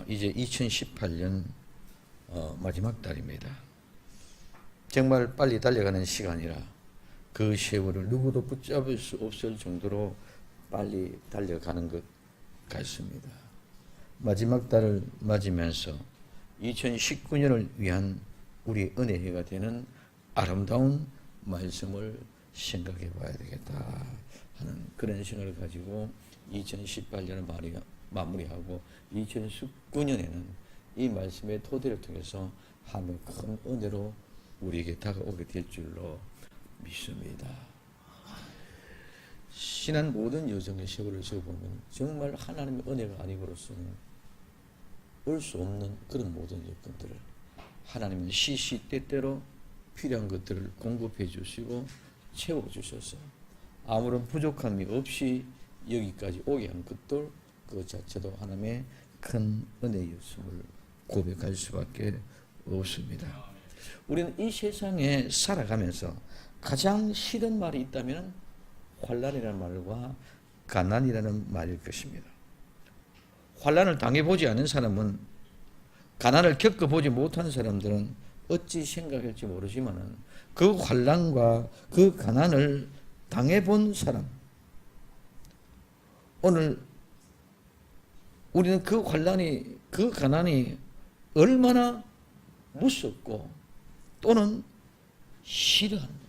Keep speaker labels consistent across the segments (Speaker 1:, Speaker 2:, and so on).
Speaker 1: 이제 2018년 마지막 달입니다. 정말 빨리 달려가는 시간이라 그 세월을 누구도 붙잡을 수 없을 정도로 빨리 달려가는 것 같습니다. 마지막 달을 맞으면서 2019년을 위한 우리 은혜가 되는 아름다운 말씀을 생각해 봐야 되겠다 하는 그런 생각을 가지고 2018년을 마무리하고 2019년에는 이 말씀의 토대를 통해서 하나님의 큰 은혜로 우리에게 다가오게 될 줄로 믿습니다. 신한 모든 여정의 세월을 세워보면 정말 하나님의 은혜가 아니고로서는 올 수 없는 그런 모든 여건들을 하나님은 시시때때로 필요한 것들을 공급해 주시고 채워주셔서 아무런 부족함이 없이 여기까지 오게 한 것들 그 자체도 하나님의 큰 은혜였음을 고백할 수밖에 없습니다. 우리는 이 세상에 살아가면서 가장 싫은 말이 있다면 환난이라는 말과 가난이라는 말일 것입니다. 환난을 당해보지 않은 사람은, 가난을 겪어보지 못한 사람들은 어찌 생각할지 모르지만 그 환난과 그 가난을 당해본 사람, 오늘 우리는 그 환난이, 그 가난이 얼마나 무섭고 또는 싫어한다.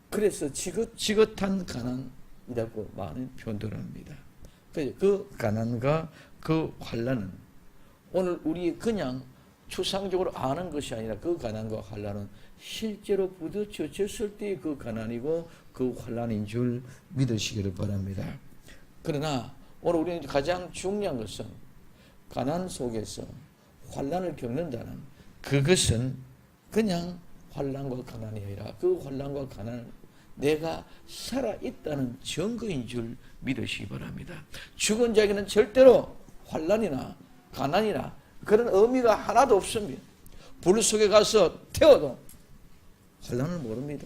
Speaker 1: 그래서 지긋지긋한 가난이라고 많은 표현들을 합니다. 그 가난과 그 환난은 오늘 우리 그냥 추상적으로 아는 것이 아니라 그 가난과 환난은 실제로 부딪혔을 때의 그 가난이고 그 환난인 줄 믿으시기를 바랍니다. 그러나 오늘 우리는 가장 중요한 것은 가난 속에서 환난을 겪는다는 그것은 그냥 환난과 가난이 아니라 그 환난과 가난은 내가 살아있다는 증거인 줄 믿으시기 바랍니다. 죽은 자에게는 절대로 환난이나 가난이나 그런 의미가 하나도 없습니다. 불 속에 가서 태워도 환난을 모릅니다.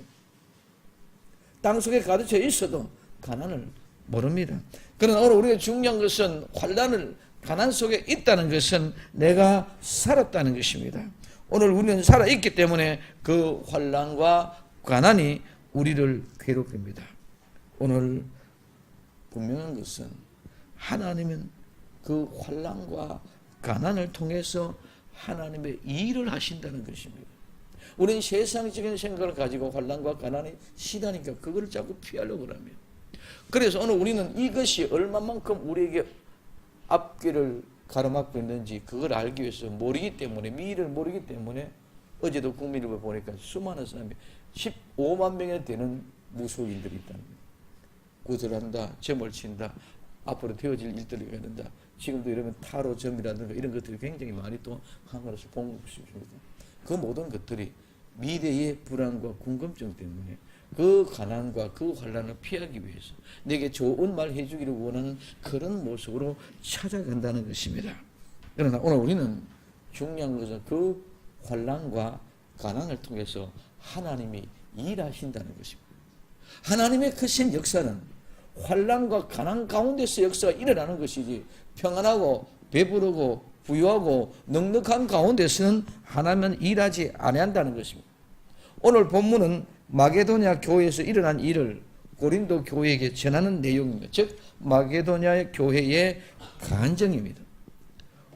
Speaker 1: 땅 속에 가두쳐 있어도 가난을 모릅니다. 그러나 오늘 우리가 중요한 것은 환난을, 가난 속에 있다는 것은 내가 살았다는 것입니다. 오늘 우리는 살아있기 때문에 그 환난과 가난이 우리를 괴롭힙니다. 오늘 분명한 것은 하나님은 그 환난과 가난을 통해서 하나님의 일을 하신다는 것입니다. 우리는 세상적인 생각을 가지고 환난과 가난이 시다니까 그걸 자꾸 피하려고 합니다. 그래서 오늘 우리는 이것이 얼마만큼 우리에게 앞길을 가로막고 있는지 그걸 알기 위해서 모르기 때문에, 미래를 모르기 때문에 어제도 국민일보 보니까 수많은 사람이 15만 명이 되는 무속인들이 있다는 거예요. 구슬한다, 점을 친다, 앞으로 되어질 일들이 해야 된다. 지금도 이러면 타로 점이라든가 이런 것들이 굉장히 많이 또 한국에서 공급되고 있습니다. 그 모든 것들이 미래의 불안과 궁금증 때문에 그 가난과 그 환난을 피하기 위해서 내게 좋은 말 해주기를 원하는 그런 모습으로 찾아간다는 것입니다. 그러나 오늘 우리는 중요한 것은 그 환난과 가난을 통해서 하나님이 일하신다는 것입니다. 하나님의 크신 역사는 환난과 가난 가운데서 역사가 일어나는 것이지 평안하고 배부르고 부유하고 넉넉한 가운데서는 하나님은 일하지 아니한다는 것입니다. 오늘 본문은 마게도냐 교회에서 일어난 일을 고린도 교회에게 전하는 내용입니다. 즉 마게도냐 교회의 간증입니다.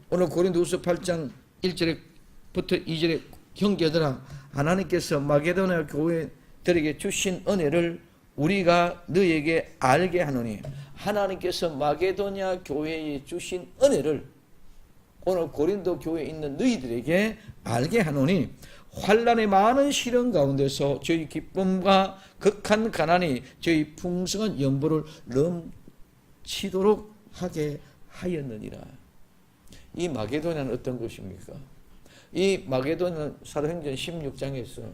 Speaker 1: 오늘 고린도후서 8장 1절부터 2절에 형제들아, 하나님께서 마게도냐 교회들에게 주신 은혜를 우리가 너희에게 알게 하노니, 하나님께서 마게도냐 교회에 주신 은혜를 오늘 고린도 교회에 있는 너희들에게 알게 하노니, 환난의 많은 시련 가운데서 저희 기쁨과 극한 가난이 저희 풍성한 연보를 넘치도록 하게 하였느니라. 이 마게도냐는 어떤 것입니까? 이 마게도냐는 사도행전 16장에서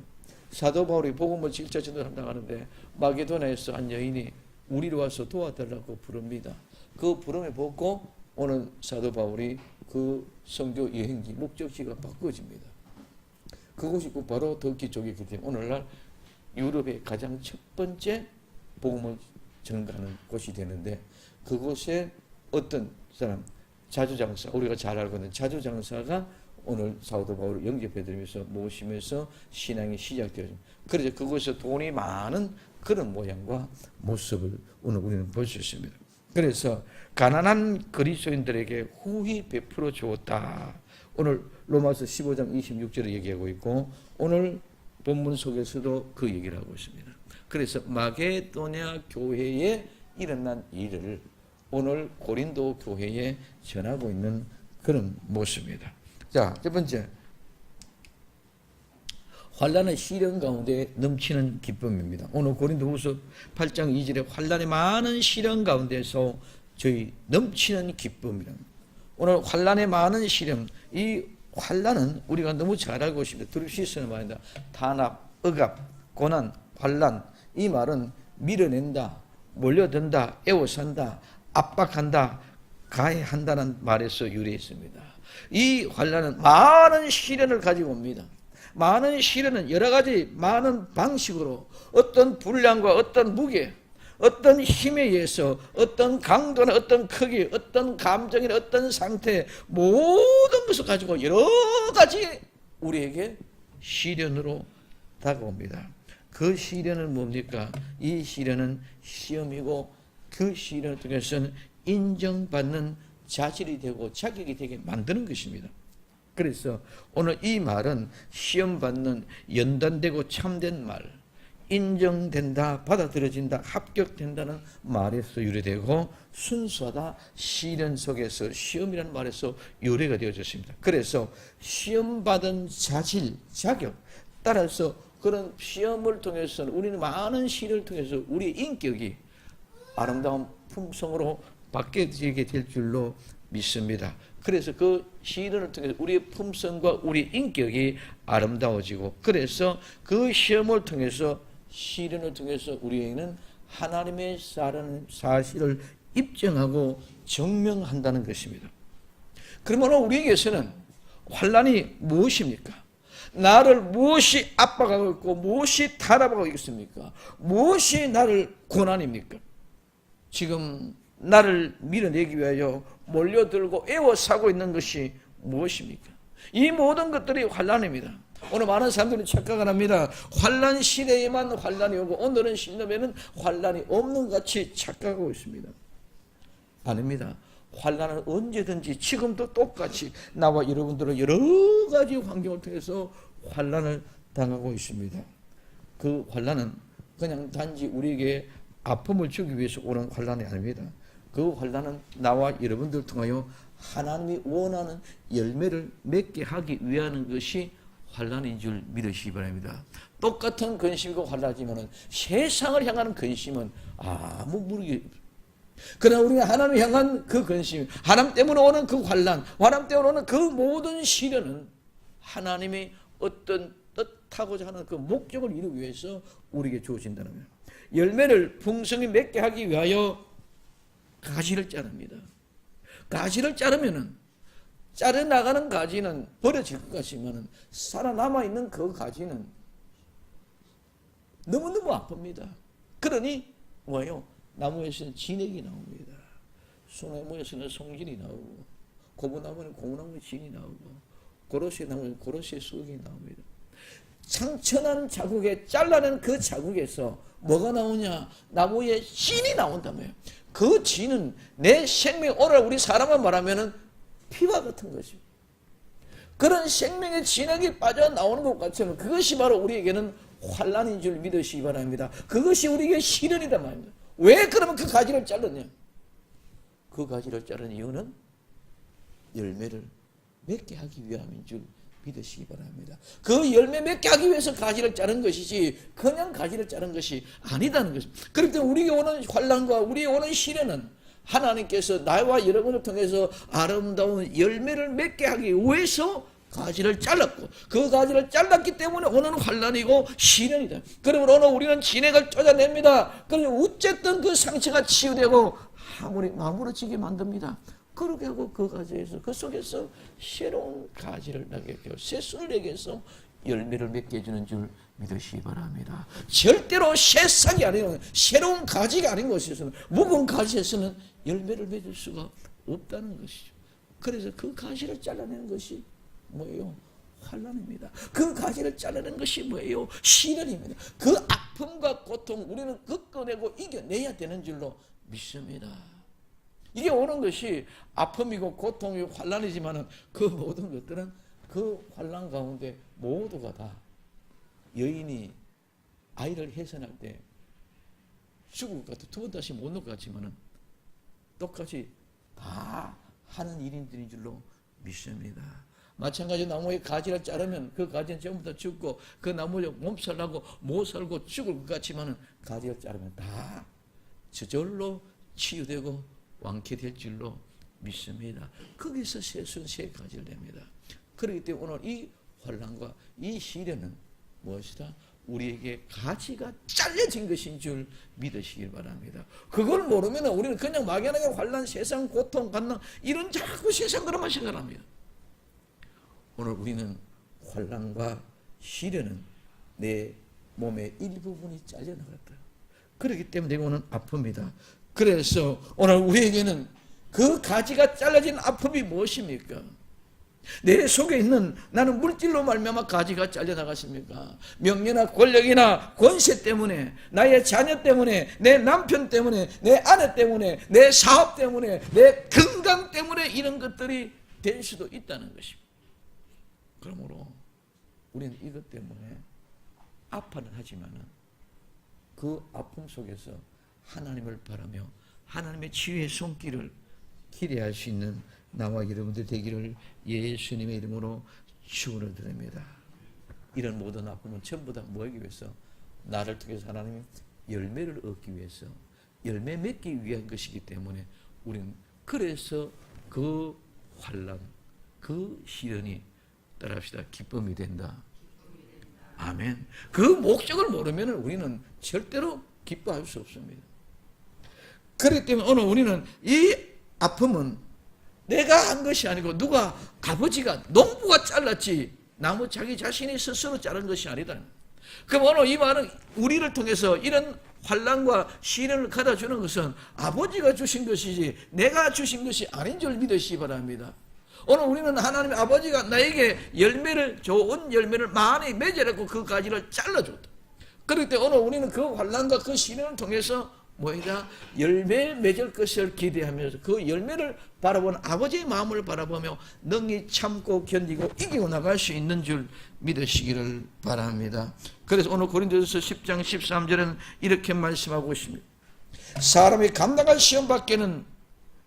Speaker 1: 사도 바울이 복음을 질차 전도한다고 하는데 마게도냐에서 한 여인이 우리로 와서 도와달라고 부릅니다. 그 부름에 보고 오늘 사도 바울이 그 선교 여행지 목적지가 바꿔집니다. 그곳이 바로 터키 쪽이기 때문에 오늘날 유럽의 가장 첫 번째 복음을 전가하는 곳이 되는데 그곳에 어떤 사람 자주장사, 우리가 잘 알고 있는 자주장사가 오늘 사도 바울을 영접해드리면서 모시면서 신앙이 시작되었습니다. 그래서 그곳에서 돈이 많은 그런 모양과 모습을 오늘 우리는 볼 수 있습니다. 그래서 가난한 그리스도인들에게 후히 베풀어 주었다. 오늘 로마서 15장 26절에 얘기하고 있고 오늘 본문 속에서도 그 얘기를 하고 있습니다. 그래서 마게도냐 교회에 일어난 일을 오늘 고린도 교회에 전하고 있는 그런 모습입니다. 자, 첫 번째, 환난의 시련 가운데 넘치는 기쁨입니다. 오늘 고린도후서 8장 2절에 환난의 많은 시련 가운데서 저희 넘치는 기쁨이랍니다. 오늘 환난의 많은 시련, 이 환난은 우리가 너무 잘 알고 있습니다. 들으시는 말입니다. 탄압, 억압, 고난, 환난, 이 말은 밀어낸다, 몰려든다, 애워싼다, 압박한다, 가해한다는 말에서 유래했습니다. 이 환난은 많은 시련을 가지고 옵니다. 많은 시련은 여러 가지 많은 방식으로 어떤 분량과 어떤 무게, 어떤 힘에 의해서 어떤 강도나 어떤 크기, 어떤 감정이나 어떤 상태, 모든 것을 가지고 여러 가지 우리에게 시련으로 다가옵니다. 그 시련은 뭡니까? 이 시련은 시험이고 그 시련을 통해서는 인정받는 자질이 되고 자격이 되게 만드는 것입니다. 그래서 오늘 이 말은 시험받는 연단되고 참된 말, 인정된다, 받아들여진다, 합격된다는 말에서 유래되고 순수하다, 시련 속에서 시험이라는 말에서 유래가 되어졌습니다. 그래서 시험받은 자질, 자격, 따라서 그런 시험을 통해서는 우리는 많은 시련을 통해서 우리의 인격이 아름다운 품성으로 바뀌게 될 줄로 믿습니다. 그래서 그 시련을 통해서 우리의 품성과 우리 인격이 아름다워지고 그래서 그 시험을 통해서 시련을 통해서 우리에게는 하나님의 사실을 입증하고 증명한다는 것입니다. 그러면 우리에게서는 환난이 무엇입니까? 나를 무엇이 압박하고 있고 무엇이 탄압하고 있습니까? 무엇이 나를 고난입니까? 지금 나를 밀어내기 위하여 몰려들고 애워싸고 있는 것이 무엇입니까? 이 모든 것들이 환난입니다. 오늘 많은 사람들이 착각을 합니다. 환난 시대에만 환난이 오고 오늘은 신념에는 환난이 없는 것 같이 착각하고 있습니다. 아닙니다. 환난은 언제든지 지금도 똑같이 나와 여러분들은 여러 가지 환경을 통해서 환난을 당하고 있습니다. 그 환난은 그냥 단지 우리에게 아픔을 주기 위해서 오는 환난이 아닙니다. 그 환난은 나와 여러분들 통하여 하나님이 원하는 열매를 맺게 하기 위한 것이 환난인 줄 믿으시기 바랍니다. 똑같은 근심이고 환난이지만 세상을 향하는 근심은 아무 무리가 그러나 우리가 하나님을 향한 그 근심, 하나님 때문에 오는 그 환난, 하나님 때문에 오는 그 모든 시련은 하나님이 어떤 뜻하고자 하는 그 목적을 이루기 위해서 우리에게 주어진다는 거예요. 열매를 풍성히 맺게 하기 위하여 가지를 자릅니다. 가지를 자르면은 자르나가는 가지는 버려질 것 같지만 살아남아 있는 그 가지는 너무너무 아픕니다. 그러니 뭐예요? 나무에서는 진액이 나옵니다. 소나무에서는 송진이 나오고 고무나무는 고무나무의 진이 나오고 고로쇠 나무는 고로쇠 속이 나옵니다. 상처난 자국에 잘라낸 그 자국에서 뭐가 나오냐? 나무의 진이 나온다며요. 그 진은 내 생명, 오늘 우리 사람만 말하면은 피와 같은 것입니다. 그런 생명의 진액이 빠져나오는 것 같으면 그것이 바로 우리에게는 환난인 줄 믿으시기 바랍니다. 그것이 우리에게 시련이란 말입니다. 왜 그러면 그 가지를 잘랐냐? 그 가지를 자른 이유는 열매를 맺게 하기 위함인 줄 믿으시기 바랍니다. 그 열매 맺게 하기 위해서 가지를 자른 것이지 그냥 가지를 자른 것이 아니다는 것입니다. 그렇기 때문에 우리에게 오는 환난과 우리에게 오는 시련은 하나님께서 나와 여러분을 통해서 아름다운 열매를 맺게 하기 위해서 가지를 잘랐고 그 가지를 잘랐기 때문에 오는 환난이고 시련이다. 그러면 오늘 우리는 진액을 쫓아냅니다. 그러면 어쨌든 그 상처가 치유되고 마무리지게 만듭니다. 그렇게 하고 그 가지에서 그 속에서 새로운 가지를 나게 되어 새순례에서 열매를 맺게 해주는 줄 믿으시기 바랍니다. 절대로 새싹이 아니라 새로운 가지가 아닌 것에서는 묵은 가지에서는 열매를 맺을 수가 없다는 것이죠. 그래서 그 가시를 잘라내는 것이 뭐예요? 환난입니다. 그 가시를 잘라내는 것이 뭐예요? 시련입니다. 그 아픔과 고통 우리는 겪어내고 이겨내야 되는 줄로 믿습니다. 이게 오는 것이 아픔이고 고통이고 환난이지만 그 모든 것들은 그 환난 가운데 모두가 다 여인이 아이를 해산할 때 죽을 것 같아 두 번 다시 못 넣을 것 같지만 똑같이 다 하는 일인들인 줄로 믿습니다. 마찬가지로 나무의 가지를 자르면 그 가지는 전부 다 죽고 그 나무를 몸살나고 못 살고 죽을 것 같지만 가지를 자르면 다 저절로 치유되고 완쾌될 줄로 믿습니다. 거기서 새순 새 가지를 냅니다. 그렇기 때문에 오늘 이 환난과 이 시련은 무엇이다? 우리에게 가지가 잘려진 것인 줄 믿으시길 바랍니다. 그걸 모르면 우리는 그냥 막연하게 환난, 세상 고통, 간난 이런 자꾸 세상 그런만 생각합니다. 오늘 우리는 환난과 시련은 내 몸의 일부분이 잘려나갔다. 그렇기 때문에 내가 오늘 아픕니다. 그래서 오늘 우리에게는 그 가지가 잘라진 아픔이 무엇입니까? 내 속에 있는 나는 물질로 말미암아 가지가 잘려나갔습니까? 명예나 권력이나 권세 때문에, 나의 자녀 때문에, 내 남편 때문에, 내 아내 때문에, 내 사업 때문에, 내 건강 때문에 이런 것들이 될 수도 있다는 것입니다. 그러므로 우리는 이것 때문에 아파는 하지만 그 아픔 속에서 하나님을 바라며 하나님의 치유의 손길을 기대할 수 있는 나와 여러분들 되기를 예수님의 이름으로 축원을 드립니다. 이런 모든 아픔은 전부 다 뭐하기 위해서? 나를 통해서 하나님이 열매를 얻기 위해서 열매 맺기 위한 것이기 때문에 우리는 그래서 그 환난, 그 시련이 따라합시다. 기쁨이 된다. 아멘. 그 목적을 모르면 우리는 절대로 기뻐할 수 없습니다. 그렇기 때문에 오늘 우리는 이 아픔은 내가 한 것이 아니고 누가 아버지가 농부가 잘랐지 나무 자기 자신이 스스로 자른 것이 아니다. 그럼 오늘 이 말은 우리를 통해서 이런 환난과 시련을 가져주는 것은 아버지가 주신 것이지 내가 주신 것이 아닌 줄 믿으시기 바랍니다. 오늘 우리는 하나님 아버지가 나에게 열매를 좋은 열매를 많이 맺으라고 그 가지를 잘라줬다. 그렇기 때문에 오늘 우리는 그 환난과 그 시련을 통해서 뭐이다? 열매 맺을 것을 기대하면서 그 열매를 바라보는 아버지의 마음을 바라보며 능히 참고 견디고 이기고 나갈 수 있는 줄 믿으시기를 바랍니다. 그래서 오늘 고린도전서 10장 13절에는 이렇게 말씀하고 있습니다. 사람이 감당할 시험 밖에는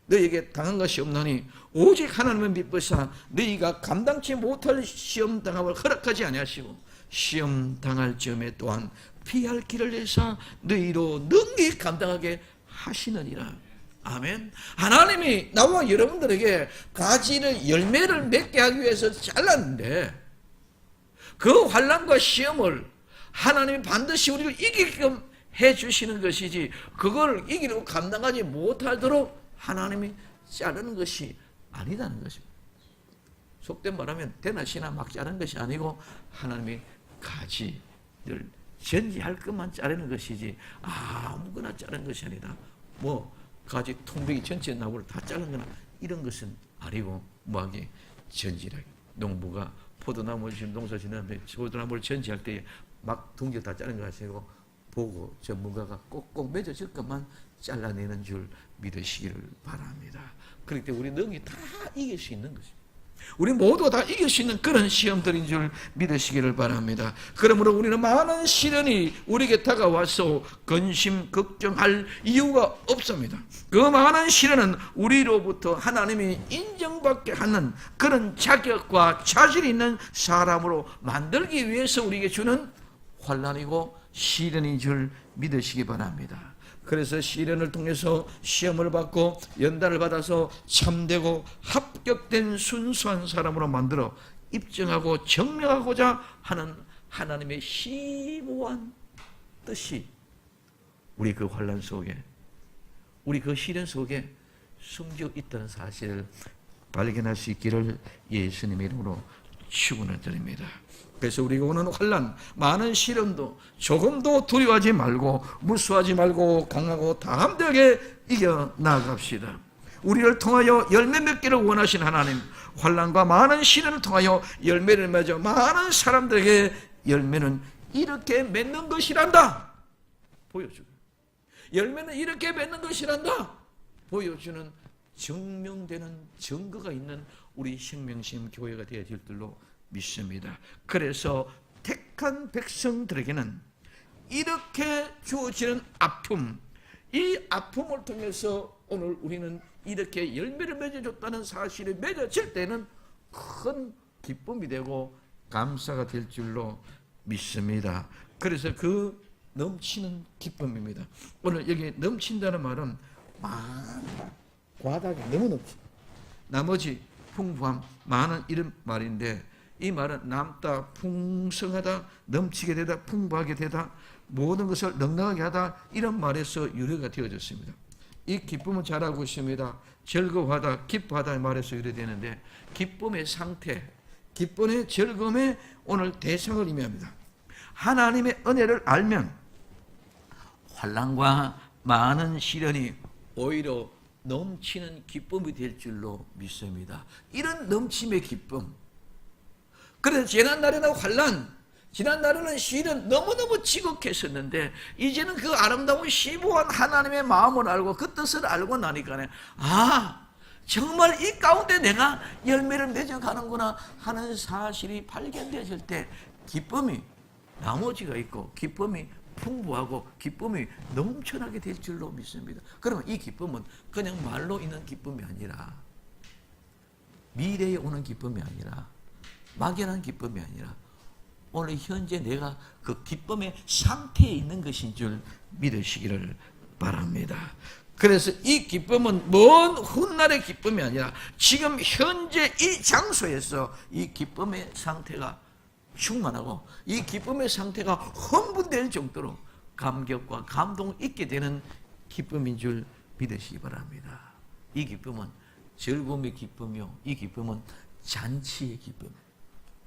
Speaker 1: 너희에게 당한 것이 없나니 오직 하나님은 미쁘사 너희가 감당치 못할 시험 당함을 허락하지 아니하시고 시험 당할 점에 또한 피할 길을 내사 너희로 능히 감당하게 하시느니라. 아멘. 하나님이 나와 여러분들에게 가지를 열매를 맺게 하기 위해서 잘랐는데 그 환난과 시험을 하나님이 반드시 우리를 이기게끔 해주시는 것이지 그걸 이기려고 감당하지 못하도록 하나님이 자르는 것이 아니다는 것입니다. 속된 말하면 대낮이나 막 자르는 것이 아니고 하나님이 가지를 전지할 것만 자르는 것이지 아무거나 자르는 것이 아니다. 뭐 가지 통배기 전체 나무를 다 자른 거나 이런 것은 아니고 뭐하게 전지하게 농부가 포도나무를 지금 농사 짓는데 포도나무를 전지할 때 막 둥지 다 자른 거 아니고 보고 전문가가 꼭꼭 맺어질 것만 잘라내는 줄 믿으시기를 바랍니다. 그렇기 때문에 우리 능히 다 이길 수 있는 것입니다. 우리 모두가 다 이길 수 있는 그런 시험들인 줄 믿으시기를 바랍니다. 그러므로 우리는 많은 시련이 우리에게 다가와서 근심, 걱정할 이유가 없습니다. 그 많은 시련은 우리로부터 하나님이 인정받게 하는 그런 자격과 자질이 있는 사람으로 만들기 위해서 우리에게 주는 환난이고 시련인 줄 믿으시기 바랍니다. 그래서 시련을 통해서 시험을 받고 연단을 받아서 참되고 합격된 순수한 사람으로 만들어 입증하고 증명하고자 하는 하나님의 심오한 뜻이 우리 그 환난 속에 우리 그 시련 속에 숨겨 있다는 사실을 발견할 수 있기를 예수님의 이름으로 축원을 드립니다. 그래서 우리가 오는 환난, 많은 시련도 조금도 두려워하지 말고 무수하지 말고 강하고 담대하게 이겨나갑시다. 우리를 통하여 열매 맺기를 원하신 하나님, 환난과 많은 시련을 통하여 열매를 맺어 많은 사람들에게 열매는 이렇게 맺는 것이란다 보여주고, 열매는 이렇게 맺는 것이란다 보여주는 증명되는 증거가 있는 우리 생명심 교회가 되어질 줄로 믿습니다. 그래서 택한 백성들에게는 이렇게 주어지는 아픔, 이 아픔을 통해서 오늘 우리는 이렇게 열매를 맺어줬다는 사실이 맺어질 때는 큰 기쁨이 되고 감사가 될 줄로 믿습니다. 그래서 그 넘치는 기쁨입니다. 오늘 여기 넘친다는 말은 많다, 과다하게 너무 넘치, 나머지 풍부함, 많은 이런 말인데, 이 말은 남다, 풍성하다, 넘치게 되다, 풍부하게 되다, 모든 것을 넉넉하게 하다, 이런 말에서 유래가 되어졌습니다. 이 기쁨은 잘 알고 있습니다. 즐거워하다, 기뻐하다의 말에서 유래되는데, 기쁨의 상태, 기쁨의 즐거움의 오늘 대상을 의미합니다. 하나님의 은혜를 알면 환난과 많은 시련이 오히려 넘치는 기쁨이 될 줄로 믿습니다. 이런 넘침의 기쁨. 그래서 지난날에는 환난, 지난날에는 시련 너무너무 지극했었는데, 이제는 그 아름다운 심오한 하나님의 마음을 알고 그 뜻을 알고 나니까, 아, 정말 이 가운데 내가 열매를 맺어가는구나 하는 사실이 발견되었을 때 기쁨이 나머지가 있고, 기쁨이 풍부하고 기쁨이 넘쳐나게 될 줄로 믿습니다. 그러면 이 기쁨은 그냥 말로 있는 기쁨이 아니라, 미래에 오는 기쁨이 아니라, 막연한 기쁨이 아니라, 오늘 현재 내가 그 기쁨의 상태에 있는 것인 줄 믿으시기를 바랍니다. 그래서 이 기쁨은 먼 훗날의 기쁨이 아니라 지금 현재 이 장소에서 이 기쁨의 상태가 충만하고 이 기쁨의 상태가 흥분될 정도로 감격과 감동을 잊게 되는 기쁨인 줄 믿으시기 바랍니다. 이 기쁨은 즐거움의 기쁨이요, 이 기쁨은 잔치의 기쁨.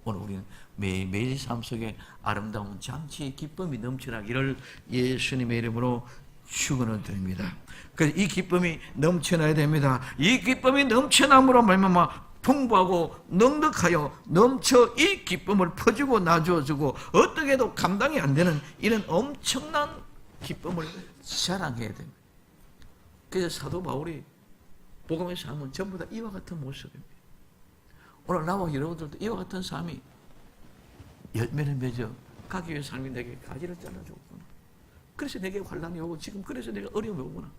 Speaker 1: 오늘 우리는 매일매일 삶 속에 아름다운 잔치의 기쁨이 넘쳐나기를 예수님의 이름으로 축원을 드립니다. 그래서 이 기쁨이 넘쳐나야 됩니다. 이 기쁨이 넘쳐남으로 말미암아 풍부하고 넉넉하여 넘쳐 이 기쁨을 퍼주고 나누어주고 어떻게 해도 감당이 안 되는 이런 엄청난 기쁨을 자랑해야 됩니다. 그래서 사도 바울이 복음의 삶은 전부 다 이와 같은 모습입니다. 오늘 나와 여러분들도 이와 같은 삶이 열매를 맺어 가기 위해 삶이 내게 가지를 잘라줬구나. 그래서 내게 환난이 오고 지금 그래서 내가 어려움이 오구나.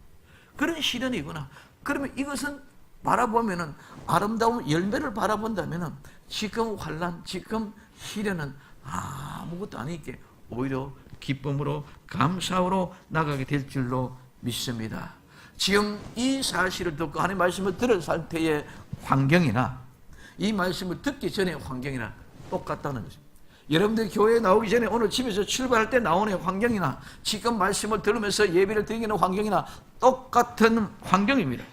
Speaker 1: 그런 시련이구나. 그러면 이것은 바라보면은 아름다운 열매를 바라본다면은 지금 환난, 지금 시련은 아무것도 아니게 오히려 기쁨으로 감사로 나가게 될 줄로 믿습니다. 지금 이 사실을 듣고 하나님의 말씀을 들은 상태의 환경이나 이 말씀을 듣기 전에 환경이나 똑같다는 것입니다. 여러분들이 교회에 나오기 전에 오늘 집에서 출발할 때 나오는 환경이나 지금 말씀을 들으면서 예배를 드리는 환경이나 똑같은 환경입니다.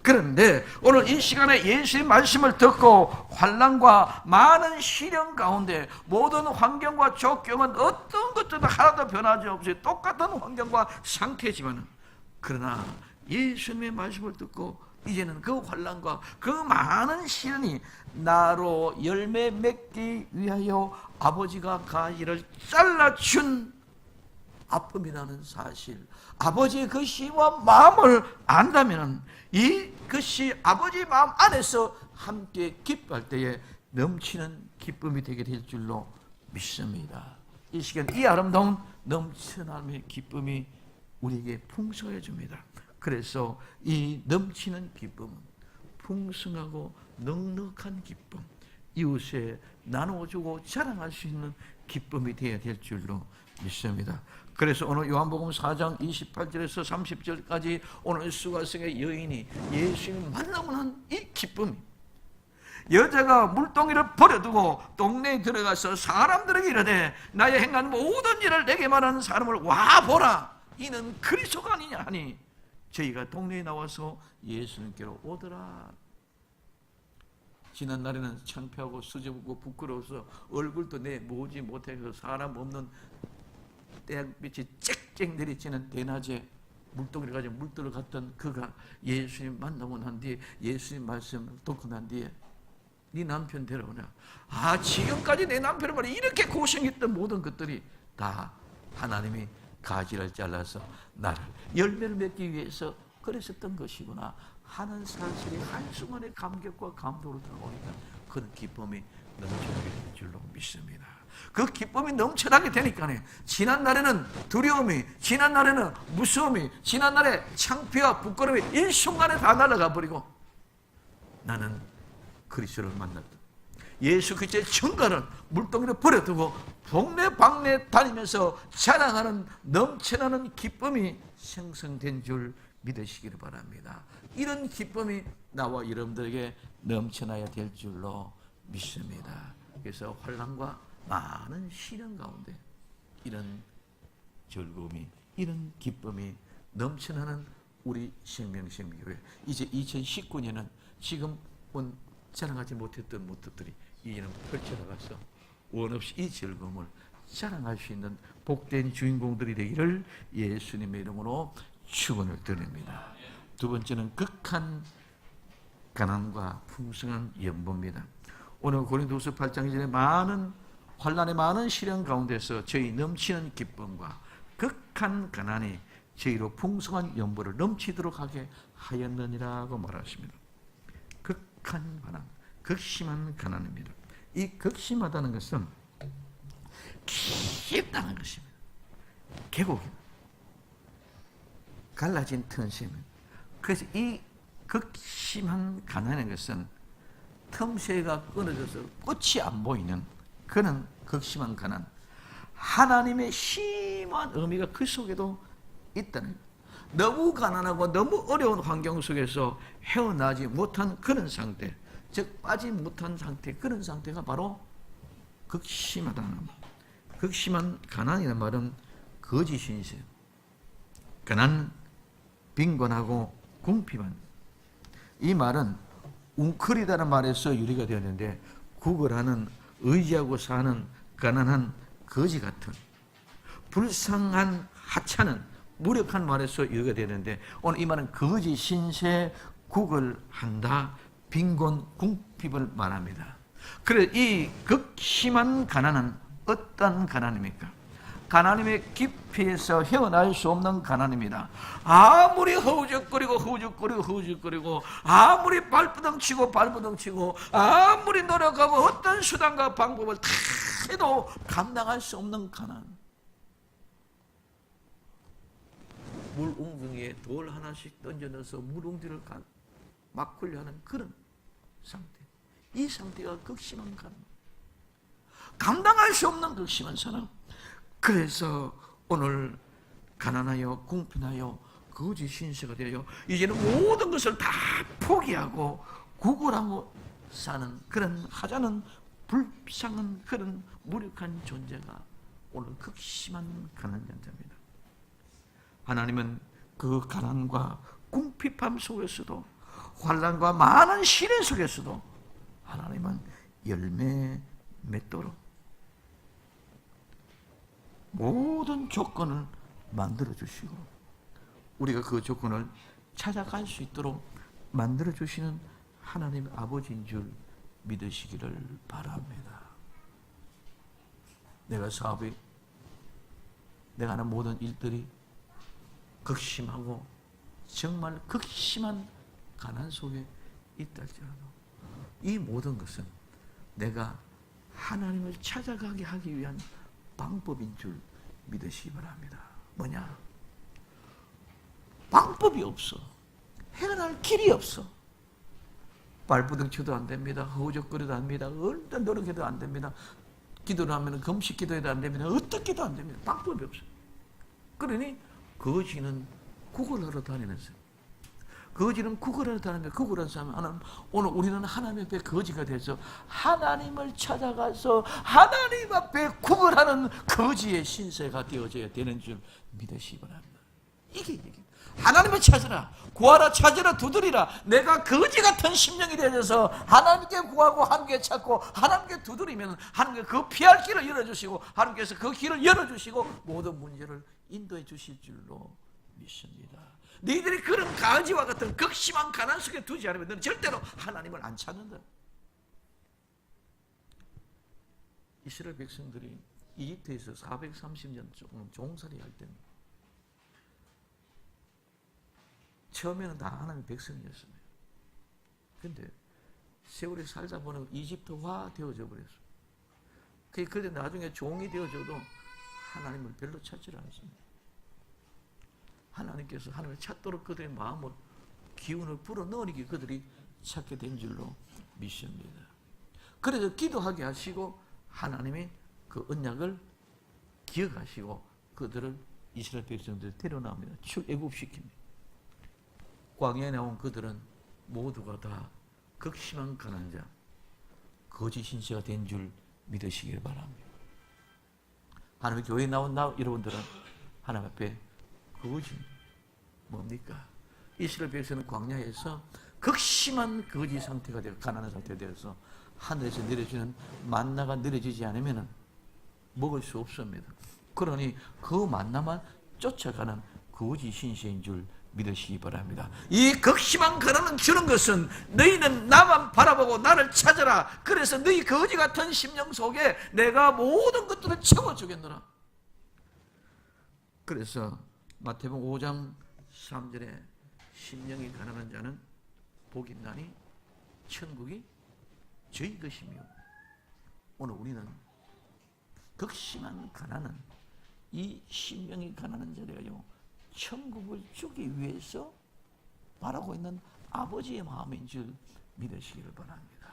Speaker 1: 그런데 오늘 이 시간에 예수의 말씀을 듣고 환난과 많은 시련 가운데 모든 환경과 조건은 어떤 것들도 하나도 변하지 없이 똑같은 환경과 상태지만, 그러나 예수님의 말씀을 듣고 이제는 그 환난과 그 많은 시련이 나로 열매 맺기 위하여 아버지가 가지를 잘라준 아픔이라는 사실, 아버지의 그 심오한 마음을 안다면 이것이 아버지의 마음 안에서 함께 기뻐할 때에 넘치는 기쁨이 되게 될 줄로 믿습니다. 이 시간 이 아름다운 넘쳐남의 기쁨이 우리에게 풍성해 줍니다. 그래서 이 넘치는 기쁨은 풍성하고 넉넉한 기쁨, 이웃에 나누어주고 자랑할 수 있는 기쁨이 되어야 될 줄로 믿습니다. 그래서 오늘 요한복음 4장 28절에서 30절까지 오늘 수가성의 여인이 예수님 만나면 한 이 기쁨, 여자가 물동이를 버려두고 동네에 들어가서 사람들에게 이르되 나의 행한 모든 일을 내게 말하는 사람을 와보라, 이는 그리스도가 아니냐 하니 저희가 동네에 나와서 예수님께로 오더라. 지난 날에는 창피하고 수줍고 부끄러워서 얼굴도 내모으지 못해서 사람 없는 태양빛이 쨍쨍 내리치는 대낮에 물동이를 가지고 물들어 갔던 그가 예수님 만나고 난 뒤에 예수님 말씀을 듣고 난 뒤에 네 남편 데려오냐. 지금까지 내 남편을 말이야 이렇게 고생했던 모든 것들이 다 하나님이 가지를 잘라서 나를 열매를 맺기 위해서 그랬었던 것이구나 하는 사실이 한순간의 감격과 감동으로 다가오니까 그런 기쁨이 넘쳐나게 될 줄로 믿습니다. 그 기쁨이 넘쳐나게 되니까 지난날에는 두려움이, 지난날에는 무서움이, 지난날에 창피와 부끄러움이 일순간에 다 날아가 버리고 나는 그리스도를 만났다. 예수 그리스도의 증거를 물동이를 버려두고 동네 방네 다니면서 자랑하는 넘쳐나는 기쁨이 생성된 줄 믿으시기를 바랍니다. 이런 기쁨이 나와 여러분들에게 넘쳐나야 될 줄로 믿습니다. 그래서 환난과 많은 시련 가운데 이런 즐거움이, 이런 기쁨이 넘쳐나는 우리 생명생명교회, 이제 2019년은 지금 자랑하지 못했던 모습들이 이제는 펼쳐나가서 원없이 이 즐거움을 자랑할 수 있는 복된 주인공들이 되기를 예수님의 이름으로 축원을 드립니다. 두 번째는 극한 가난과 풍성한 연보입니다. 오늘 고린도후서 8장 이전에 많은 환난의 많은 시련 가운데서 저희 넘치는 기쁨과 극한 가난이 저희로 풍성한 연보를 넘치도록 하게 하였느니라고 말하십니다. 극한 가난, 극심한 가난입니다. 이 극심하다는 것은 깊다는 것입니다. 계곡입니다. 갈라진 틈새입니다. 그래서 이 극심한 가난의 것은 틈새가 끊어져서 끝이 안 보이는 그런 극심한 가난, 하나님의 심한 의미가 그 속에도 있다는 거예요. 너무 가난하고 너무 어려운 환경 속에서 헤어나지 못한 그런 상태, 즉 빠지 못한 상태, 그런 상태가 바로 극심하다는 겁니다. 극심한 가난이라는 말은 거짓 신세, 가난, 빈곤하고 궁핍한, 이 말은 웅크리다는 말에서 유래가 되었는데 구걸하는, 의지하고 사는 가난한 거지 같은, 불쌍한 하찮은, 무력한 말에서 유래가 되는데 오늘 이 말은 거지 신세, 구걸한다, 빈곤, 궁핍을 말합니다. 그래서 이 극심한 가난은 어떤 가난입니까? 가난임의 깊이에서 헤어날 수 없는 가난입니다. 아무리 허우적거리고 아무리 발부둥치고 아무리 노력하고 어떤 수단과 방법을 다 해도 감당할 수 없는 가난. 물 웅덩이에 돌 하나씩 던져 넣어서 물 웅덩이를 막 굴려하는 그런 상태. 이 상태가 극심한 가난. 감당할 수 없는 극심한 사람. 그래서 오늘 가난하여 궁핍하여 거짓 신세가 되어 이제는 모든 것을 다 포기하고 구걸하고 사는 그런 하자는 불쌍한 그런 무력한 존재가 오늘 극심한 가난자입니다. 하나님은 그 가난과 궁핍함 속에서도 환난과 많은 시련 속에서도 하나님은 열매 맺도록 모든 조건을 만들어주시고 우리가 그 조건을 찾아갈 수 있도록 만들어주시는 하나님 아버지인 줄 믿으시기를 바랍니다. 내가 사업이, 내가 하는 모든 일들이 극심하고 정말 극심한 가난 속에 있다 할지라도 이 모든 것은 내가 하나님을 찾아가게 하기 위한 방법인 줄 믿으시기 바랍니다. 뭐냐? 방법이 없어. 헤어날 길이 없어. 발부둥쳐도 안 됩니다. 허우적거려도 안 됩니다. 얼마나 노력해도 안 됩니다. 기도를 하면 금식 기도해도 안 됩니다. 어떻게도 안 됩니다. 방법이 없어. 그러니 거지는 구걸하러 다니면서 거지는 구걸하러 다니면서 구걸하는 사람은 오늘 우리는 하나님 앞에 거지가 돼서 하나님을 찾아가서 하나님 앞에 구걸하는 거지의 신세가 되어져야 되는 줄 믿으시기 바랍니다. 이게 하나님을 찾으라, 구하라, 찾으라, 두드리라. 내가 거지 같은 심령이 되어서 하나님께 구하고 하나님께 찾고 하나님께 두드리면 하나님께 그 피할 길을 열어주시고 하나님께서 그 길을 열어주시고 모든 문제를 인도해 주실 줄로 믿습니다. 너희들이 그런 가지와 같은 극심한 가난 속에 두지 않으면 너는 절대로 하나님을 안 찾는다. 이스라엘 백성들이 이집트에서 430년 조금 종살이 할 때는 처음에는 다 하나님의 백성이었습니다. 근데 세월이 살다 보니 이집트화 되어져 버렸어요. 그런데 나중에 종이 되어져도 하나님을 별로 찾지를 않습니다. 하나님께서 하나님을 찾도록 그들의 마음을 기운을 불어넣으니 그들이 찾게 된 줄로 믿습니다. 그래서 기도하게 하시고 하나님이 그 언약을 기억하시고 그들을 이스라엘 백성들을 데려나옵니다. 출애굽시킵니다. 광야에 나온 그들은 모두가 다 극심한 가난자, 거짓 신세가 된 줄 믿으시길 바랍니다. 하나님의 교회에 나온 여러분들은 하나님 앞에 거짓 뭡니까? 이스라엘 백성은 광야에서 극심한 거짓 상태가 되어 가난한 상태가 되어서 하늘에서 내려주는 만나가 내려지지 않으면 먹을 수 없습니다. 그러니 그 만나만 쫓아가는 거짓 신세인 줄 믿으시기 바랍니다. 이 극심한 가난을 주는 것은 너희는 나만 바라보고 나를 찾아라. 그래서 너희 거지 같은 심령 속에 내가 모든 것들을 채워주겠노라. 그래서 마태복음 5장 3절에 심령이 가난한 자는 복이 있나니 천국이 저희 것이며, 오늘 우리는 극심한 가난은 이 심령이 가난한 자래요 천국을 주기 위해서 바라고 있는 아버지의 마음인 줄 믿으시기를 바랍니다.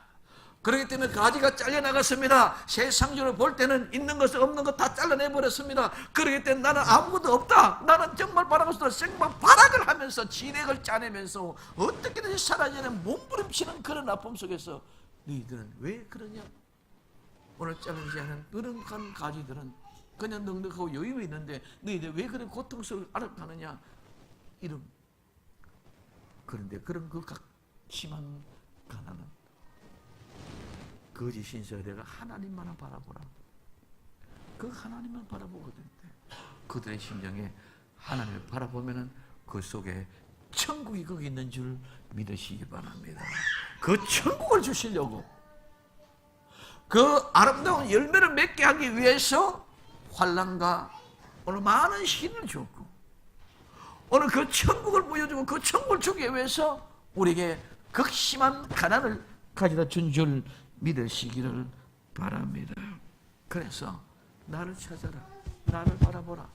Speaker 1: 그렇기 때문에 가지가 잘려나갔습니다. 세상적으로 볼 때는 있는 것 없는 것 다 잘라내버렸습니다. 그렇기 때문에 나는 아무것도 없다, 나는 정말 바라고서 생방 발악을 하면서 진액을 짜내면서 어떻게든지 사라지는 몸부림치는 그런 아픔 속에서 너희들은 왜 그러냐? 오늘 자르지 않은 그런 가지들은 그냥 넉넉하고 여유가 있는데 너희들 왜 그런 고통스러움을 알아가느냐? 이런. 그런데 그런 그 심한 가난은 거짓 신세가 내가 하나님만을 바라보라. 그 하나님만 바라보거든. 그들의 심정에 하나님을 바라보면은 그 속에 천국이 거기 있는 줄 믿으시기 바랍니다. 그 천국을 주시려고 그 아름다운 열매를 맺게 하기 위해서 환난과 오늘 많은 시련을 주었고 오늘 그 천국을 보여주고 그 천국을 주기 위해서 우리에게 극심한 가난을 가져다 준 줄 믿으시기를 바랍니다. 그래서 나를 찾아라, 나를 바라보라.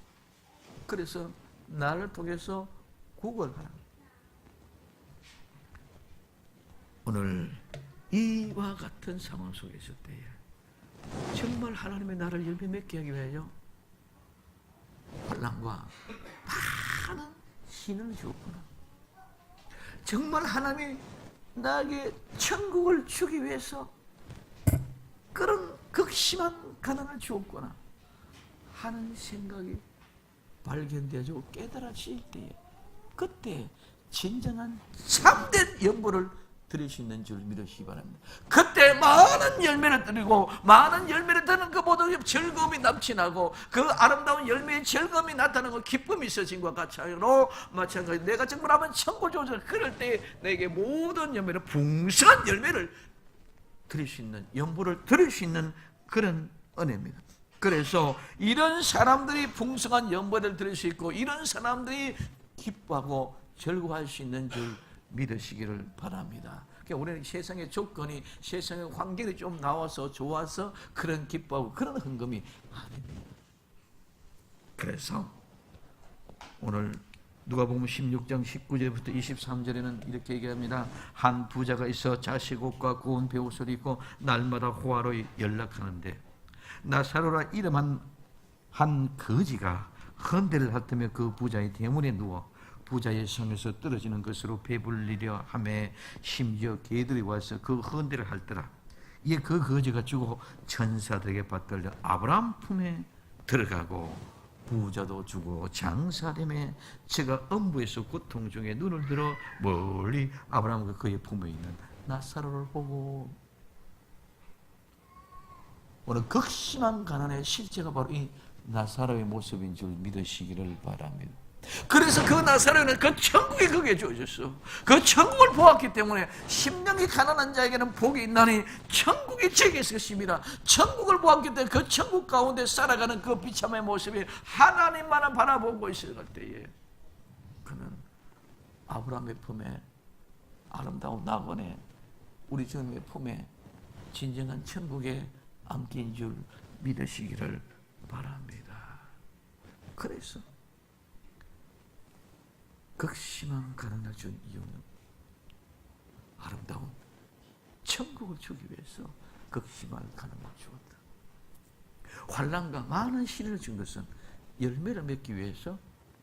Speaker 1: 그래서 나를 통해서 구걸하라. 오늘 이와 같은 상황 속에 있을 때에 정말 하나님의 나를 열매 맺게 하기 위하여 환난과 많은 신을 주었구나. 정말 하나님이 나에게 천국을 주기 위해서 그런 극심한 가난을 주었구나 하는 생각이 발견되어지고 깨달아질 때에 그때 진정한 참된 연보를 드릴 수 있는 줄 믿으시기 바랍니다. 그때 많은 열매를 드리고 많은 열매를 드는 그 모든 즐거움이 넘치나고 그 아름다운 열매의 즐거움이 나타나고 기쁨이 있어진과 같이로 마찬가지 내가 정말 한번 천국을 주어서 그럴 때 내게 모든 열매를 풍성한 열매를 드릴 수 있는 연보를 드릴 수 있는 그런 은혜입니다. 그래서 이런 사람들이 풍성한 연보를 드릴 수 있고 이런 사람들이 기뻐하고 즐거워할 수 있는 줄 믿으시기를 바랍니다. 그러니까 우리는 세상의 조건이 세상의 환경이 좀 나와서 좋아서 그런 기뻐하고 그런 흥금이 아닙니다. 그래서 오늘 누가복음 16장 19절부터 23절에는 이렇게 얘기합니다. 한 부자가 있어 자식 옷과 고운 베옷을 입고 날마다 호화로 연락하는데 나사로라 이름한 한 거지가 헌대를 핥으며 그 부자의 대문에 누워 부자의 성에서 떨어지는 것으로 배불리려 하매 심지어 개들이 와서 그 헌대를 핥더라. 이에 그 거지가 죽어 천사들에게 받들려 아브라함 품에 들어가고 부자도 죽어 장사됨에 제가 음부에서 고통 중에 눈을 들어 멀리 아브라함과 그의 품에 있는 나사로를 보고 오늘 극심한 가난의 실제가 바로 이 나사로의 모습인 줄 믿으시기를 바랍니다. 그래서 그 나사로는 그 천국이 그게 주어졌어. 그 천국을 보았기 때문에 심령이 가난한 자에게는 복이 있나니 천국이 제게 있으십니다. 천국을 보았기 때문에 그 천국 가운데 살아가는 그 비참의 모습이 하나님만을 바라보고 있을 때에 그는 아브라함의 품에 아름다운 낙원에 우리 주님의 품에 진정한 천국에 안긴 줄 믿으시기를 바랍니다. 그래서 극심한 가난을 준 이유는 아름다운 천국을 주기 위해서 극심한 가난을 주었다. 환난과 많은 시련을 준 것은 열매를 맺기 위해서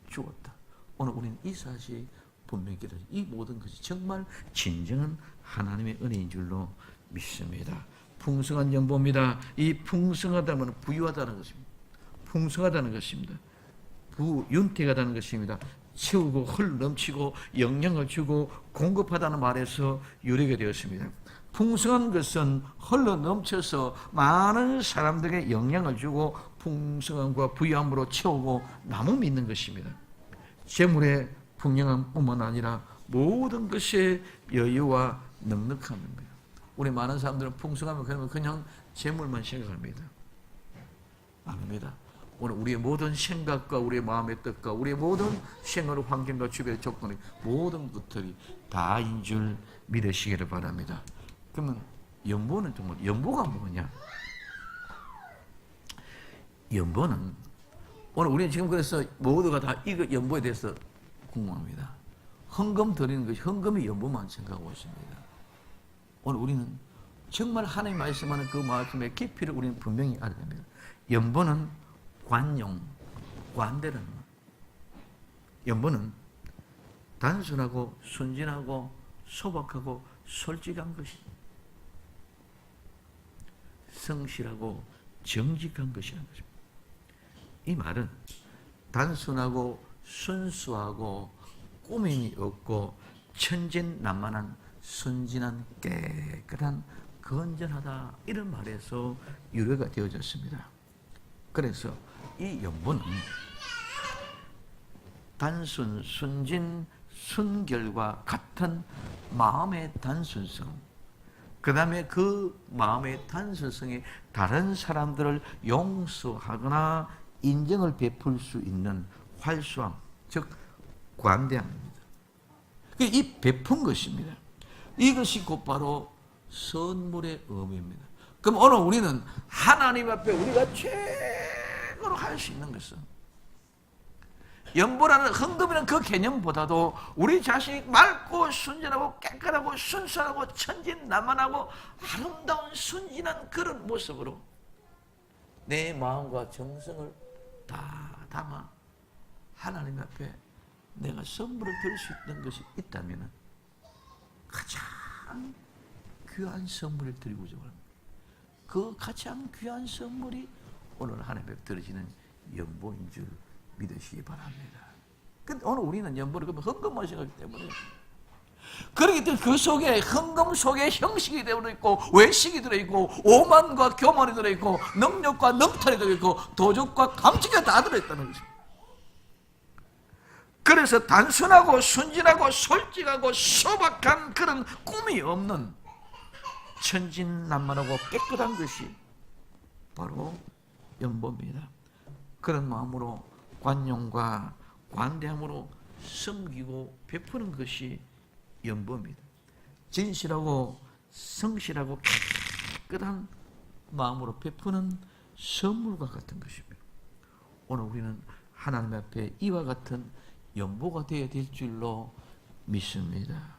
Speaker 1: 주었다. 오늘 우리는 이 사실이 분명히 깨달아요. 이 모든 것이 정말 진정한 하나님의 은혜인 줄로 믿습니다. 풍성한 연보입니다. 이 풍성하다는 부유하다는 것입니다. 풍성하다는 것입니다. 윤택하다는 것입니다. 채우고 흘러넘치고 영향을 주고 공급하다는 말에서 유래가 되었습니다. 풍성한 것은 흘러넘쳐서 많은 사람들에게 영향을 주고 풍성함과 부유함으로 채우고 남음이 있는 것입니다. 재물의 풍성함뿐만 아니라 모든 것의 여유와 넉넉함입니다. 우리 많은 사람들은 풍성하면 그냥 재물만 생각합니다. 아닙니다. 오늘 우리의 모든 생각과 우리의 마음의 뜻과 우리의 모든 생활 환경과 주변의 조건의 모든 것들이 다인 줄 믿으시기를 바랍니다. 그러면 연보는 정말 연보가 뭐냐? 연보는 오늘 우리는 지금 그래서 모두가 다 이거 연보에 대해서 궁금합니다. 헌금 드리는 것이 헌금이 연보만 생각하고 있습니다. 오늘 우리는 정말 하나님 말씀하는 그 말씀의 깊이를 우리는 분명히 알아야 됩니다. 연보는 관용, 관대는 연보는 단순하고 순진하고 소박하고 솔직한 것이 성실하고 정직한 것이라는 것입니다. 이 말은 단순하고 순수하고 꾸밈이 없고 천진난만한 순진한 깨끗한 건전하다 이런 말에서 유래가 되어졌습니다. 그래서 이 연보는 단순, 순진, 순결과 같은 마음의 단순성, 그 다음에 그 마음의 단순성이 다른 사람들을 용서하거나 인정을 베풀 수 있는 활수함, 즉 관대함입니다. 이 베푼 것입니다. 이것이 곧바로 선물의 의미입니다. 그럼 오늘 우리는 하나님 앞에 우리가 최고로 할 수 있는 것은 연보라는 헌금이라는 그 개념보다도 우리 자신이 맑고 순진하고 깨끗하고 순수하고 천진난만하고 아름다운 순진한 그런 모습으로 내 마음과 정성을 다 담아 하나님 앞에 내가 선물을 드릴 수 있는 것이 있다면 가장 귀한 선물을 드리고자 합니다. 그 가장 귀한 선물이 오늘 하나님 앞에 드려지는 연보인 줄 믿으시기 바랍니다. 근데 오늘 우리는 연보를 그러면 헌금만 생각하기 때문에 그렇기 때문에 그 속에 헌금 속에 형식이 들어있고 외식이 들어있고 오만과 교만이 들어있고 능력과 능탈이 들어있고 도적과 감칙이 다 들어있다는 것입니다. 그래서 단순하고 순진하고 솔직하고 소박한 그런 꿈이 없는 천진난만하고 깨끗한 것이 바로 연보입니다. 그런 마음으로 관용과 관대함으로 섬기고 베푸는 것이 연보입니다. 진실하고 성실하고 깨끗한 마음으로 베푸는 선물과 같은 것입니다. 오늘 우리는 하나님 앞에 이와 같은 연보가 되어야 될 줄로 믿습니다.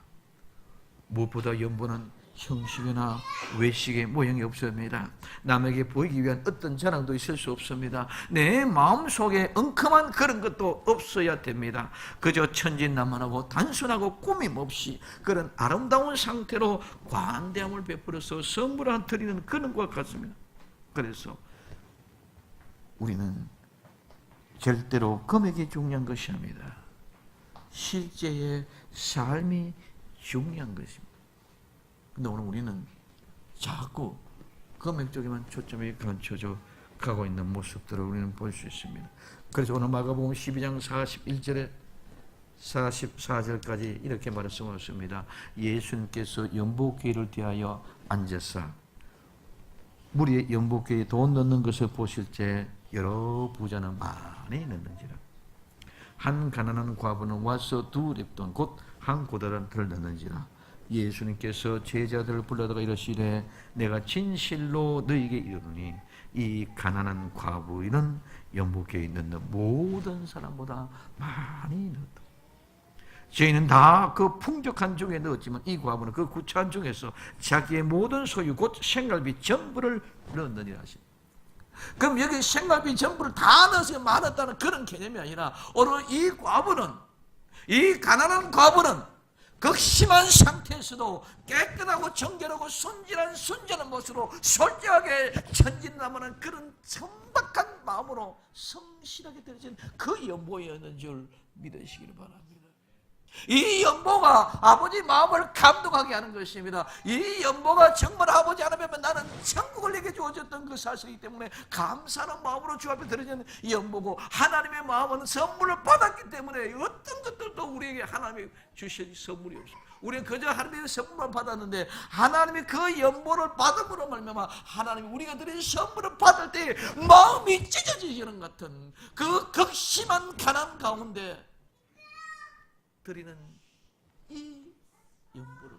Speaker 1: 무엇보다 연보는 형식이나 외식의 모양이 없습니다. 남에게 보이기 위한 어떤 자랑도 있을 수 없습니다. 내 마음속에 엉큼한 그런 것도 없어야 됩니다. 그저 천진난만하고 단순하고 꾸밈 없이 그런 아름다운 상태로 관대함을 베풀어서 선물을 드리는 그런 것과 같습니다. 그래서 우리는 절대로 금액이 중요한 것이 아닙니다. 실제의 삶이 중요한 것입니다. 근데 오늘 우리는 자꾸 금액 쪽에만 초점이 감춰져 가고 있는 모습들을 우리는 볼 수 있습니다. 그래서 오늘 마가복음 12장 41절에 44절까지 이렇게 말씀하셨습니다. 예수님께서 연복궤를 대하여 앉으사 무리의 연복궤에 돈 넣는 것을 보실 때 여러 부자는 많이 넣는지라. 한 가난한 과부는 와서 두 렙돈 곧 한 고다란트를 넣는지라. 예수님께서 제자들을 불러다가 이러시되 내가 진실로 너희에게 이르노니 이 가난한 과부인은 연복궤에 넣는 모든 사람보다 많이 넣었다. 저희는 다 그 풍족한 중에 넣었지만 이 과부는 그 구차한 중에서 자기의 모든 소유 곧 생갈비 전부를 넣었느니라 하십니다. 그럼 여기 생갈비 전부를 다 넣어서 많았다는 그런 개념이 아니라 오늘 이 과부는, 이 가난한 과부는 극심한 상태에서도 깨끗하고 정결하고 순전한 모습으로 솔직하게 전진남하는 그런 천박한 마음으로 성실하게 드려진 그 연보였는 줄 믿으시기를 바랍니다. 이 연보가 아버지 마음을 감동하게 하는 것입니다. 이 연보가 정말 아버지 하나님은 나는 천국을 내게 주어졌던 그 사실이기 때문에 감사하는 마음으로 주 앞에 드려진 이 연보고, 하나님의 마음은 선물을 받았기 때문에 어떤 것들도 우리에게 하나님이 주신 선물이 없습니다. 우리는 그저 하나님의 선물만 받았는데 하나님이 그 연보를 받음으로 말미암아 하나님이 우리가 드린 선물을 받을 때 마음이 찢어지는 것 같은 그 극심한 가난 가운데 드리는 이 연보를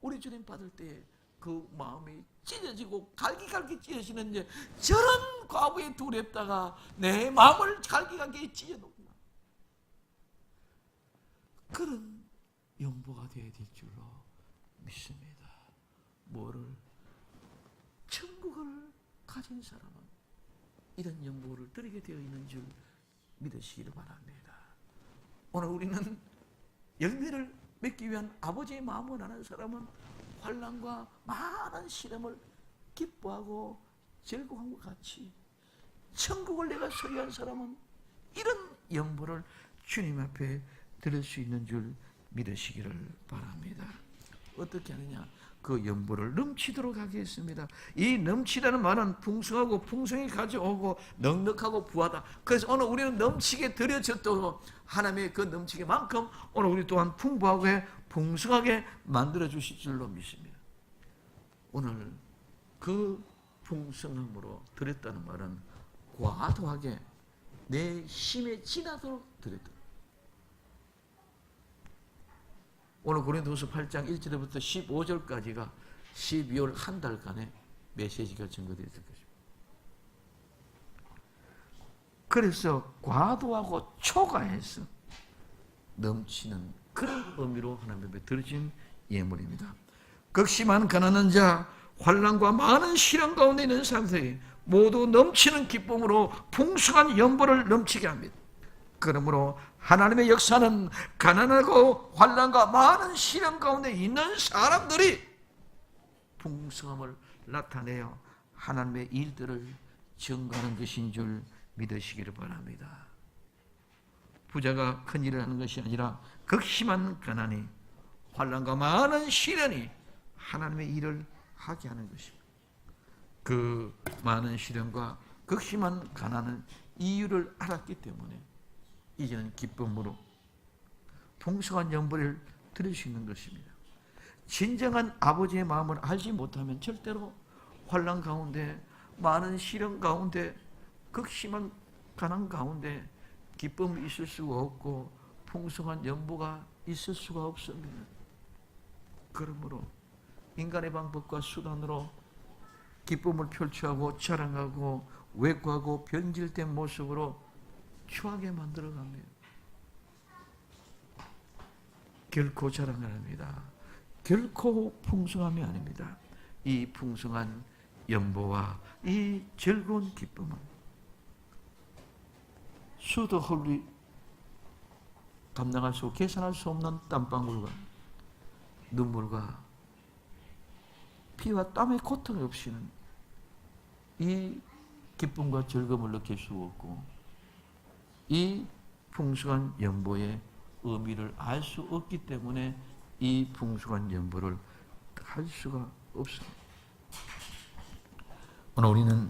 Speaker 1: 우리 주님 받을 때 그 마음이 찢어지고 갈기갈기 찢어지는 이제 저런 과부의 두렵다가 내 마음을 갈기갈기 찢어놓구나, 그런 연보가 되어야 될 줄로 믿습니다. 뭐를? 천국을 가진 사람은 이런 연보를 드리게 되어 있는 줄 믿으시기를 바랍니다. 오늘 우리는 열매를 맺기 위한 아버지의 마음을 아는 사람은 환난과 많은 시련을 기뻐하고 즐거움과 같이, 천국을 내가 소유한 사람은 이런 연보를 주님 앞에 드릴 수 있는 줄 믿으시기를 바랍니다. 어떻게 하느냐? 그 연보를 넘치도록 하겠습니다. 이 넘치다는 말은 풍성하고 풍성히 가져오고 넉넉하고 부하다. 그래서 오늘 우리는 넘치게 드려졌도록 하나님의 그 넘치게만큼 오늘 우리 또한 풍부하고 풍성하게 만들어 주실 줄로 믿습니다. 오늘 그 풍성함으로 드렸다는 말은 과도하게 내 힘에 지나도록 드렸다. 오늘 고린도후서 8장 1절부터 15절까지가 12월 한 달간의 메시지가 증거되어 있을 것입니다. 그래서 과도하고 초과해서 넘치는 그런 의미로 하나님 앞에 드려진 예물입니다. 극심한 가난한 자, 환난과 많은 시련 가운데 있는 사람들이 모두 넘치는 기쁨으로 풍성한 연보를 넘치게 합니다. 그러므로 하나님의 역사는 가난하고 환난과 많은 시련 가운데 있는 사람들이 풍성함을 나타내어 하나님의 일들을 증거하는 것인 줄 믿으시기를 바랍니다. 부자가 큰 일을 하는 것이 아니라 극심한 가난이, 환난과 많은 시련이 하나님의 일을 하게 하는 것입니다. 그 많은 시련과 극심한 가난은 이유를 알았기 때문에 이제는 기쁨으로 풍성한 연보를 드릴 수 있는 것입니다. 진정한 아버지의 마음을 알지 못하면 절대로 환난 가운데, 많은 시련 가운데, 극심한 가난 가운데 기쁨이 있을 수가 없고 풍성한 연보가 있을 수가 없습니다. 그러므로 인간의 방법과 수단으로 기쁨을 표출하고 자랑하고 왜곡하고 변질된 모습으로 추하게 만들어갑니다. 결코 자랑을 합니다. 결코 풍성함이 아닙니다. 이 풍성한 연보와 이 즐거운 기쁨은 수도 홀리 감당할 수, 계산할 수 없는 땀방울과 눈물과 피와 땀의 고통이 없이는 이 기쁨과 즐거움을 느낄 수 없고 이 풍성한 연보의 의미를 알 수 없기 때문에 이 풍성한 연보를 할 수가 없습니다. 오늘 우리는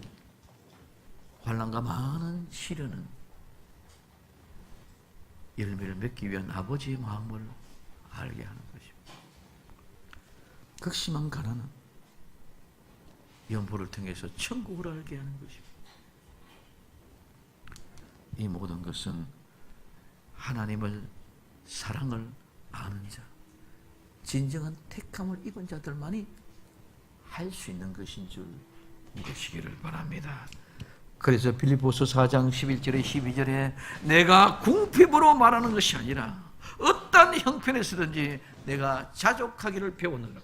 Speaker 1: 환난과 많은 시련은 열매를 맺기 위한 아버지의 마음을 알게 하는 것입니다. 극심한 가난은 연보를 통해서 천국을 알게 하는 것입니다. 이 모든 것은 하나님을 사랑을 아는 자, 진정한 택함을 입은 자들만이 할 수 있는 것인 줄 믿으시기를 바랍니다. 그래서 빌립보서 4장 11절에 12절에 내가 궁핍으로 말하는 것이 아니라 어떤 형편에서든지 내가 자족하기를 배우느라,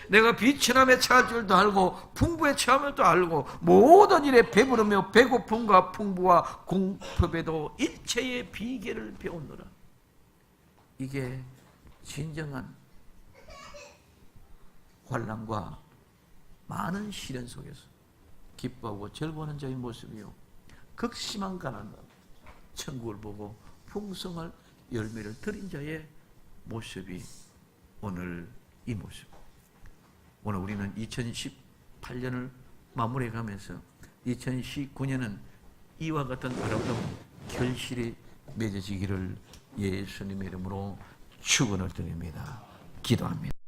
Speaker 1: 내가 비천함에 처할 줄도 알고 풍부에 처함을 또 알고 모든 일에 배부르며 배고픔과 풍부와 궁핍에도 일체의 비결을 배우느라. 이게 진정한 환난과 많은 시련 속에서 기뻐하고 즐거워하는 자의 모습이요, 극심한 가난과 천국을 보고 풍성할 열매를 드린 자의 모습이 오늘 이 모습. 오늘 우리는 2018년을 마무리해가면서 2019년은 이와 같은 아름다운 결실이 맺어지기를 예수님의 이름으로 축원을 드립니다. 기도합니다.